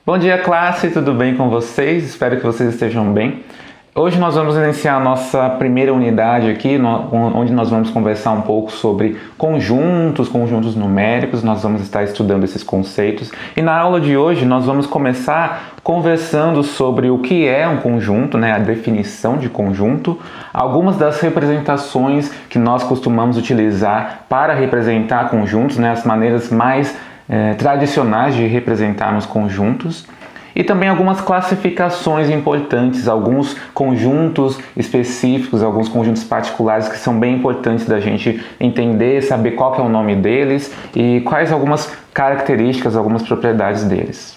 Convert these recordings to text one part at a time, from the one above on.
Bom dia, classe, tudo bem com vocês? Espero que vocês estejam bem. Hoje nós vamos iniciar a nossa primeira unidade aqui, onde nós vamos conversar um pouco sobre conjuntos numéricos. Nós vamos estar estudando esses conceitos. E na aula de hoje nós vamos começar conversando sobre o que é um conjunto, a definição de conjunto, algumas das representações que nós costumamos utilizar para representar conjuntos, as maneiras mais tradicionais de representarmos conjuntos, e também algumas classificações importantes, alguns conjuntos específicos, alguns conjuntos particulares que são bem importantes da gente entender, saber qual que é o nome deles e quais algumas características, algumas propriedades deles.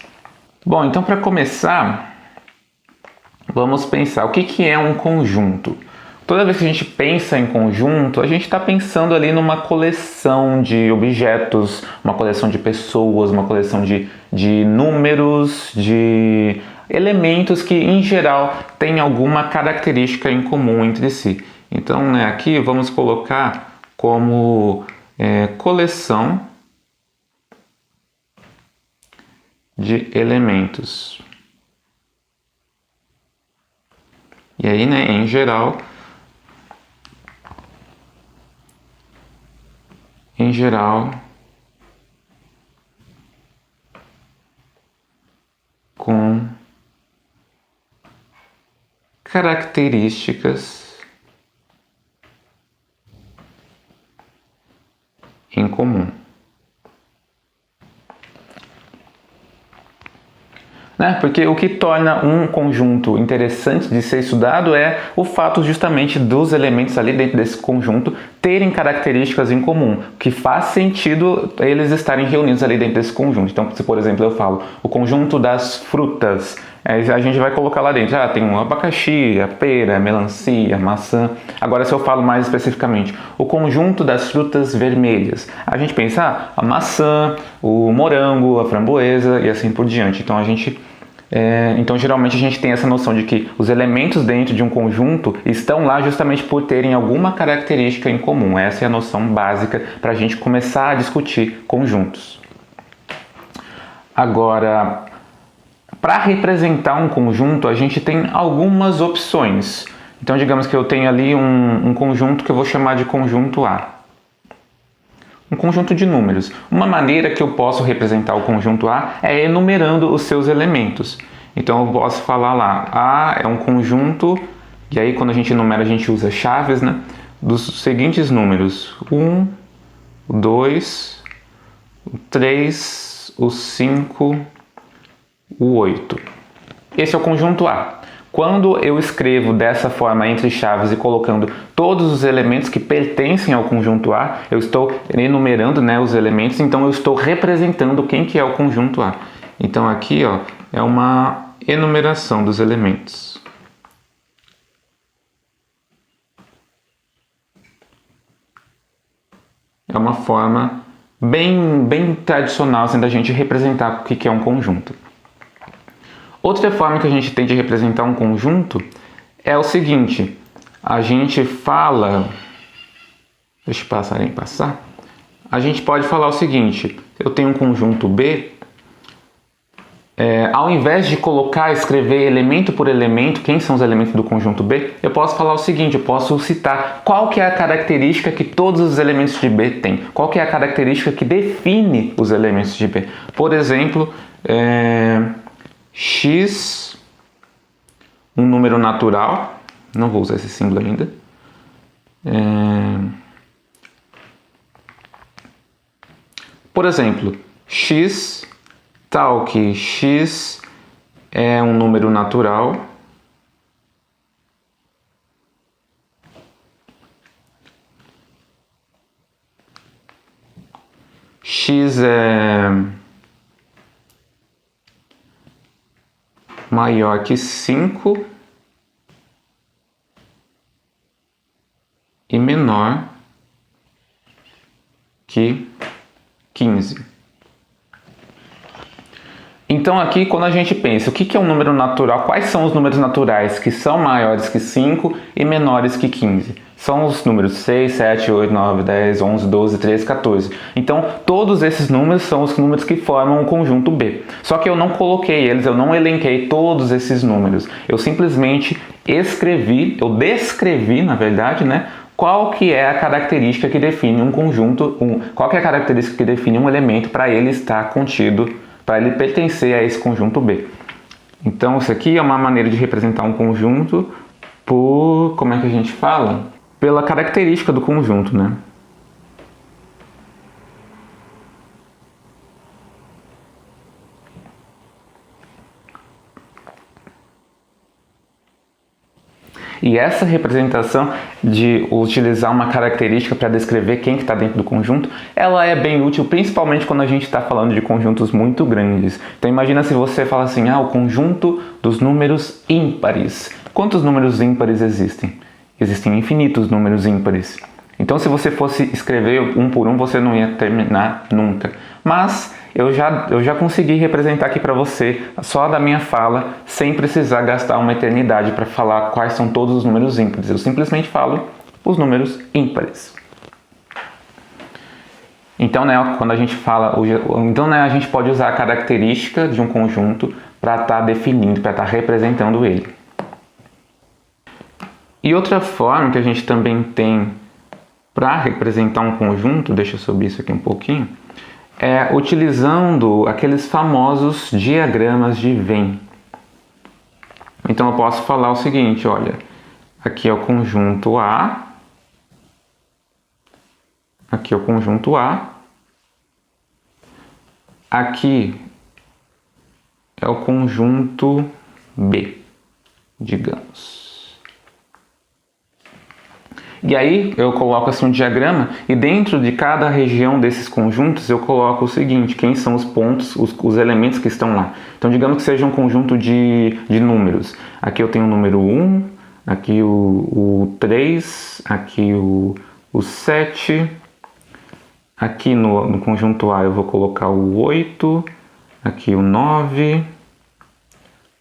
Bom, então para começar, vamos pensar o que é um conjunto. Toda vez que a gente pensa em conjunto, a gente está pensando ali numa coleção de objetos, uma coleção de pessoas, uma coleção de números, de elementos que, em geral, têm alguma característica em comum entre si. Então, aqui vamos colocar como coleção de elementos. E aí, em geral, com características em comum. Porque o que torna um conjunto interessante de ser estudado é o fato justamente dos elementos ali dentro desse conjunto terem características em comum, que faz sentido eles estarem reunidos ali dentro desse conjunto. Então, se por exemplo eu falo o conjunto das frutas, a gente vai colocar lá dentro, tem um abacaxi, a pera, a melancia, a maçã. Agora, se eu falo mais especificamente, o conjunto das frutas vermelhas, a gente pensa a maçã, o morango, a framboesa e assim por diante. Então, geralmente a gente tem essa noção de que os elementos dentro de um conjunto estão lá justamente por terem alguma característica em comum. Essa é a noção básica para a gente começar a discutir conjuntos. Agora, para representar um conjunto, a gente tem algumas opções. Então, digamos que eu tenho ali um conjunto que eu vou chamar de conjunto A. Um conjunto de números. Uma maneira que eu posso representar o conjunto A é enumerando os seus elementos. Então, eu posso falar lá, A é um conjunto, e aí quando a gente enumera, a gente usa chaves, dos seguintes números. 1, 2, 3, o 5, o 8. Esse é o conjunto A. Quando eu escrevo dessa forma entre chaves e colocando todos os elementos que pertencem ao conjunto A, eu estou enumerando os elementos, então eu estou representando quem que é o conjunto A. Então aqui é uma enumeração dos elementos. É uma forma bem tradicional da gente representar o que é um conjunto. Outra forma que a gente tem de representar um conjunto é o seguinte, a gente fala, deixa eu passar, a gente pode falar o seguinte, eu tenho um conjunto B, ao invés de escrever elemento por elemento, quem são os elementos do conjunto B, eu posso falar o seguinte, eu posso citar qual que é a característica que todos os elementos de B têm, qual que é a característica que define os elementos de B. Por exemplo, X, um número natural, não vou usar esse símbolo ainda, por exemplo, X, tal que X é um número natural, X é maior que 5 e menor que 15. Então aqui, quando a gente pensa o que é um número natural, quais são os números naturais que são maiores que 5 e menores que 15? são os números 6, 7, 8, 9, 10, 11, 12, 13, 14. Então, todos esses números são os números que formam o conjunto B. Só que eu não coloquei eles, eu não elenquei todos esses números. Eu simplesmente descrevi, na verdade, né, qual que é a característica que define um conjunto, qual que é a característica que define um elemento para ele estar contido, para ele pertencer a esse conjunto B. Então, isso aqui é uma maneira de representar um conjunto por, como é que a gente fala? Pela característica do conjunto, né? E essa representação de utilizar uma característica para descrever quem que está dentro do conjunto, ela é bem útil, principalmente quando a gente está falando de conjuntos muito grandes. Então imagina se você fala assim, o conjunto dos números ímpares. Quantos números ímpares existem? Existem infinitos números ímpares. Então se você fosse escrever um por um, você não ia terminar nunca. Mas eu já consegui representar aqui para você, só da minha fala, sem precisar gastar uma eternidade para falar quais são todos os números ímpares. Eu simplesmente falo os números ímpares. Então, quando a gente fala, a gente pode usar a característica de um conjunto para estar definindo, para estar representando ele. E outra forma que a gente também tem para representar um conjunto, deixa eu subir isso aqui um pouquinho, é utilizando aqueles famosos diagramas de Venn. Então eu posso falar o seguinte, olha, aqui é o conjunto A, aqui é o conjunto A, aqui é o conjunto B, digamos. E aí eu coloco assim um diagrama e dentro de cada região desses conjuntos eu coloco o seguinte, quem são os pontos, os elementos que estão lá. Então digamos que seja um conjunto de números. Aqui eu tenho o número 1, aqui o 3, aqui o 7, aqui no conjunto A eu vou colocar o 8, aqui o 9,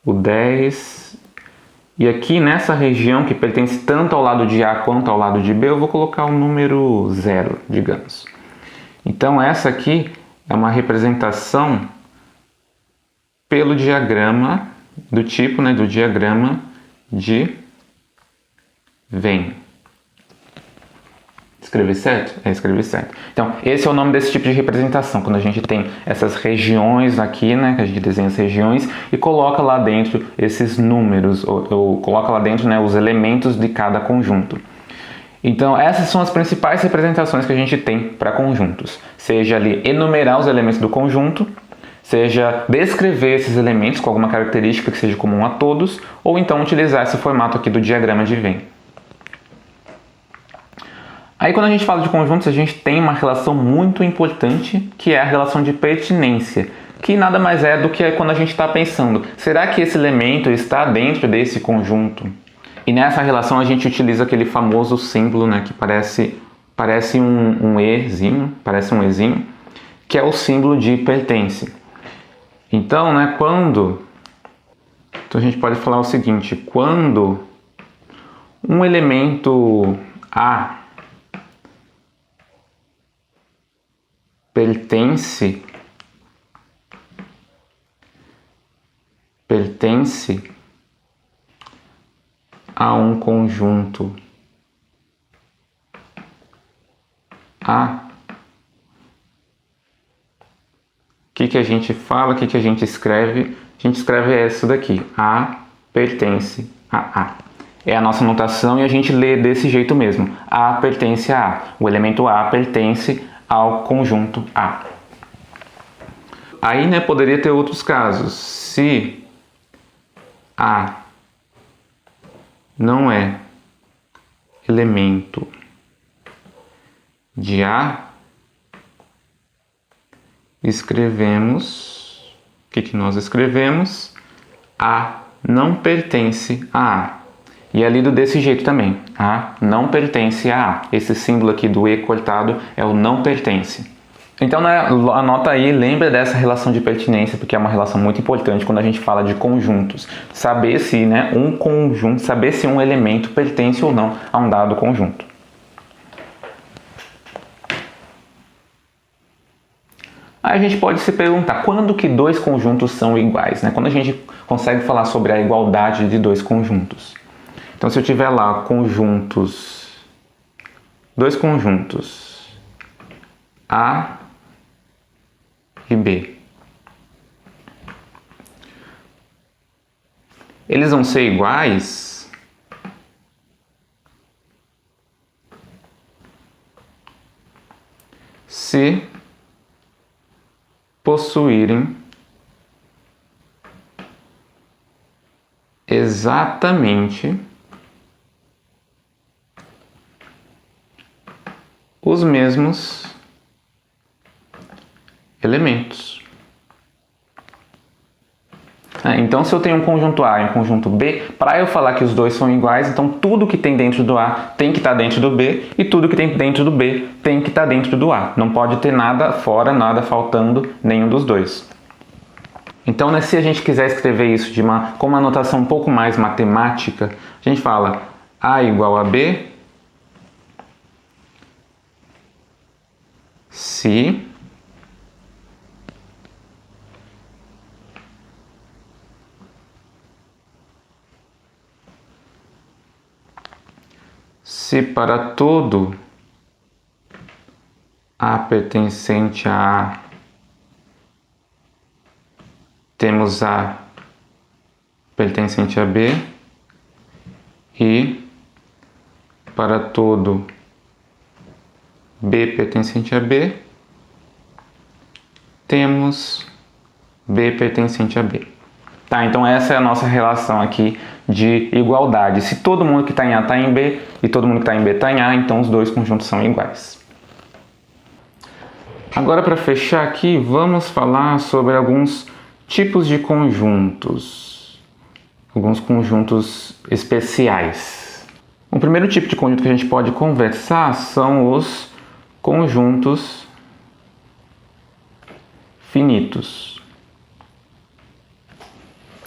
o 10... E aqui nessa região que pertence tanto ao lado de A quanto ao lado de B, eu vou colocar o número 0, digamos. Então essa aqui é uma representação pelo diagrama, do tipo, do diagrama de Venn. Escrevi certo? Escrevi certo. Então, esse é o nome desse tipo de representação, quando a gente tem essas regiões aqui, que a gente desenha as regiões e coloca lá dentro esses números, ou coloca lá dentro os elementos de cada conjunto. Então, essas são as principais representações que a gente tem para conjuntos. Seja ali enumerar os elementos do conjunto, seja descrever esses elementos com alguma característica que seja comum a todos, ou então utilizar esse formato aqui do diagrama de Venn. Aí quando a gente fala de conjuntos, a gente tem uma relação muito importante, que é a relação de pertinência, que nada mais é do que quando a gente está pensando, será que esse elemento está dentro desse conjunto? E nessa relação a gente utiliza aquele famoso símbolo, que parece um Ezinho, que é o símbolo de pertence. Então, então a gente pode falar o seguinte, quando um elemento A pertence a um conjunto A, o que a gente fala, o que a gente escreve? A gente escreve isso daqui, A pertence a A. É a nossa notação e a gente lê desse jeito mesmo, A pertence a A. O elemento A pertence ao conjunto A. Aí, poderia ter outros casos. Se A não é elemento de A, escrevemos, o que nós escrevemos? A não pertence a A. E é lido desse jeito também. A não pertence a A. Esse símbolo aqui do E cortado é o não pertence. Então, anota aí, lembra dessa relação de pertinência, porque é uma relação muito importante quando a gente fala de conjuntos. Saber se saber se um elemento pertence ou não a um dado conjunto. Aí a gente pode se perguntar, quando que dois conjuntos são iguais, né? Quando a gente consegue falar sobre a igualdade de dois conjuntos. Então, se eu tiver lá dois conjuntos A e B, eles vão ser iguais se possuírem exatamente os mesmos elementos. Então, se eu tenho um conjunto A e um conjunto B, para eu falar que os dois são iguais, então tudo que tem dentro do A tem que estar dentro do B, e tudo que tem dentro do B tem que estar dentro do A. Não pode ter nada fora, nada faltando, nenhum dos dois. Então, né, se a gente quiser escrever isso com uma notação um pouco mais matemática, a gente fala A igual a B se para todo A pertencente a A temos A pertencente a B, e para todo B pertencente a B temos B pertencente a B. Tá, então essa é a nossa relação aqui de igualdade. Se todo mundo que está em A está em B e todo mundo que está em B está em A, então os dois conjuntos são iguais. Agora, para fechar aqui, vamos falar sobre alguns tipos de conjuntos. Alguns conjuntos especiais. O primeiro tipo de conjunto que a gente pode conversar são os conjuntos finitos.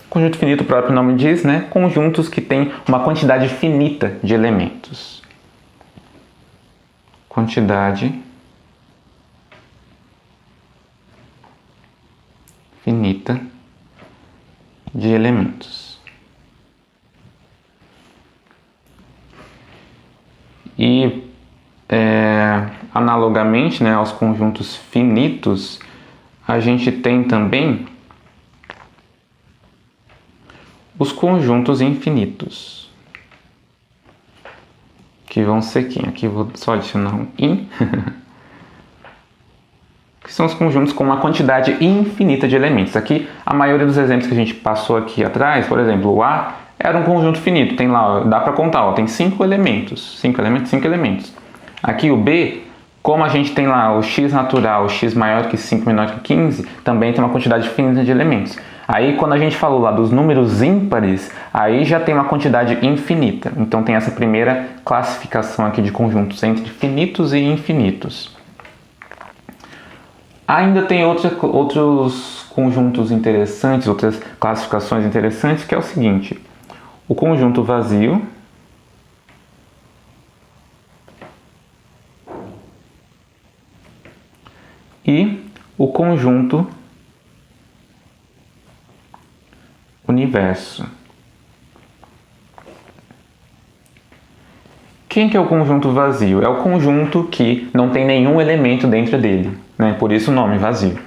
Conjunto finito, o próprio nome diz, né? Conjuntos que têm uma quantidade finita de elementos. Quantidade finita de elementos. E analogamente, né, aos conjuntos finitos, a gente tem também os conjuntos infinitos, que vão ser quem? Aqui eu vou só adicionar um in, que são os conjuntos com uma quantidade infinita de elementos. Aqui, a maioria dos exemplos que a gente passou aqui atrás, por exemplo, o A era um conjunto finito, tem lá, dá para contar, ó, tem 5 elementos, 5 elementos. Aqui o B, como a gente tem lá o x natural, o x maior que 5, menor que 15, também tem uma quantidade finita de elementos. Aí, quando a gente falou lá dos números ímpares, aí já tem uma quantidade infinita. Então, tem essa primeira classificação aqui de conjuntos entre finitos e infinitos. Ainda tem outros conjuntos interessantes, outras classificações interessantes, que é o seguinte: o conjunto vazio e o conjunto universo. Quem que é o conjunto vazio? É o conjunto que não tem nenhum elemento dentro dele, né? Por isso o nome vazio.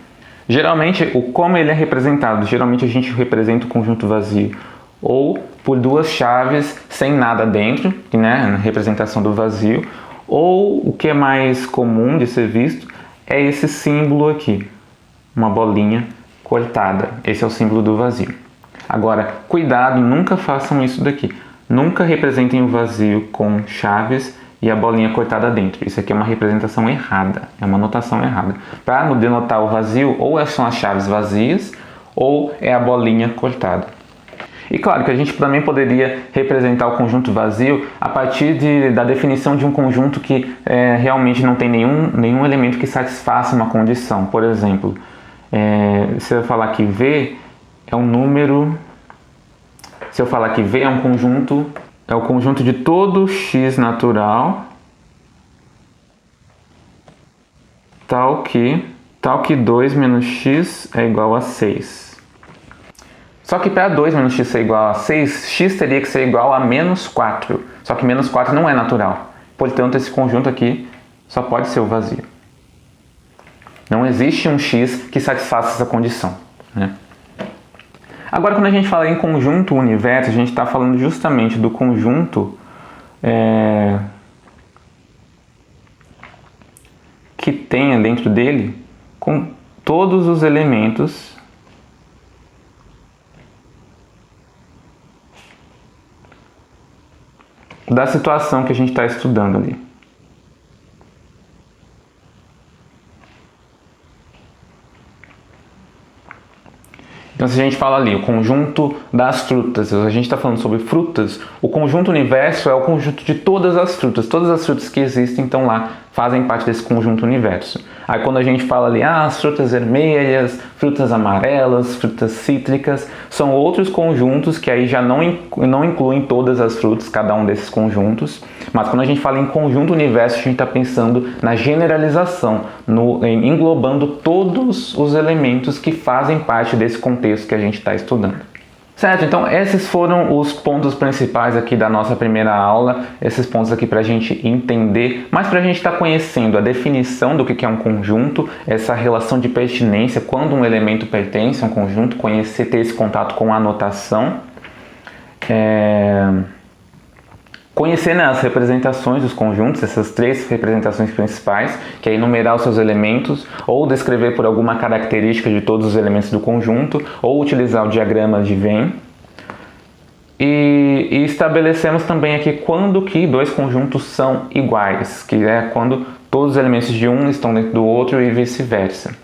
Geralmente, como ele é representado? Geralmente a gente representa o conjunto vazio ou por duas chaves sem nada dentro, né? Na representação do vazio, ou o que é mais comum de ser visto é esse símbolo aqui, uma bolinha cortada. Esse é o símbolo do vazio. Agora, cuidado, nunca façam isso daqui. Nunca representem o vazio com chaves e a bolinha cortada dentro. Isso aqui é uma representação errada, é uma notação errada. Para denotar o vazio, ou são as chaves vazias, ou é a bolinha cortada. E claro que a gente também poderia representar o conjunto vazio a partir da definição de um conjunto que realmente não tem nenhum elemento que satisfaça uma condição. Por exemplo, se eu falar que V é um número... Se eu falar que V é um conjunto, é o conjunto de todo x natural, tal que tal que 2 menos x é igual a 6. Só que para 2 menos x ser igual a 6, x teria que ser igual a menos 4. Só que menos 4 não é natural. Portanto, esse conjunto aqui só pode ser o vazio. Não existe um x que satisfaça essa condição, né? Agora, quando a gente fala em conjunto universo, a gente está falando justamente do conjunto que tenha dentro dele com todos os elementos da situação que a gente está estudando ali. Então, se a gente fala ali, o conjunto das frutas, a gente está falando sobre frutas, o conjunto universo é o conjunto de todas as frutas que existem estão lá, fazem parte desse conjunto universo. Aí quando a gente fala ali, as frutas vermelhas, frutas amarelas, frutas cítricas, são outros conjuntos que aí já não incluem todas as frutas, cada um desses conjuntos, mas quando a gente fala em conjunto universo, a gente está pensando na generalização, englobando todos os elementos que fazem parte desse contexto que a gente está estudando. Certo, então esses foram os pontos principais aqui da nossa primeira aula, esses pontos aqui para a gente entender, mas para a gente estar conhecendo a definição do que é um conjunto, essa relação de pertinência, quando um elemento pertence a um conjunto, conhecer, ter esse contato com a notação, conhecer, né, as representações dos conjuntos, essas 3 representações principais, que é enumerar os seus elementos, ou descrever por alguma característica de todos os elementos do conjunto, ou utilizar o diagrama de Venn. E estabelecemos também aqui quando que 2 conjuntos são iguais, que é quando todos os elementos de um estão dentro do outro e vice-versa.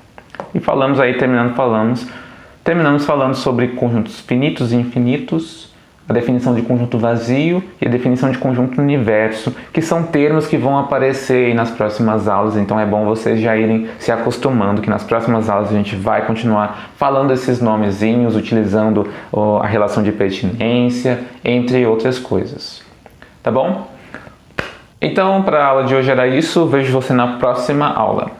E falamos aí, terminamos falando sobre conjuntos finitos e infinitos, a definição de conjunto vazio e a definição de conjunto universo, que são termos que vão aparecer aí nas próximas aulas, então é bom vocês já irem se acostumando que nas próximas aulas a gente vai continuar falando esses nomezinhos, utilizando a relação de pertinência, entre outras coisas. Tá bom? Então, para a aula de hoje era isso, vejo você na próxima aula.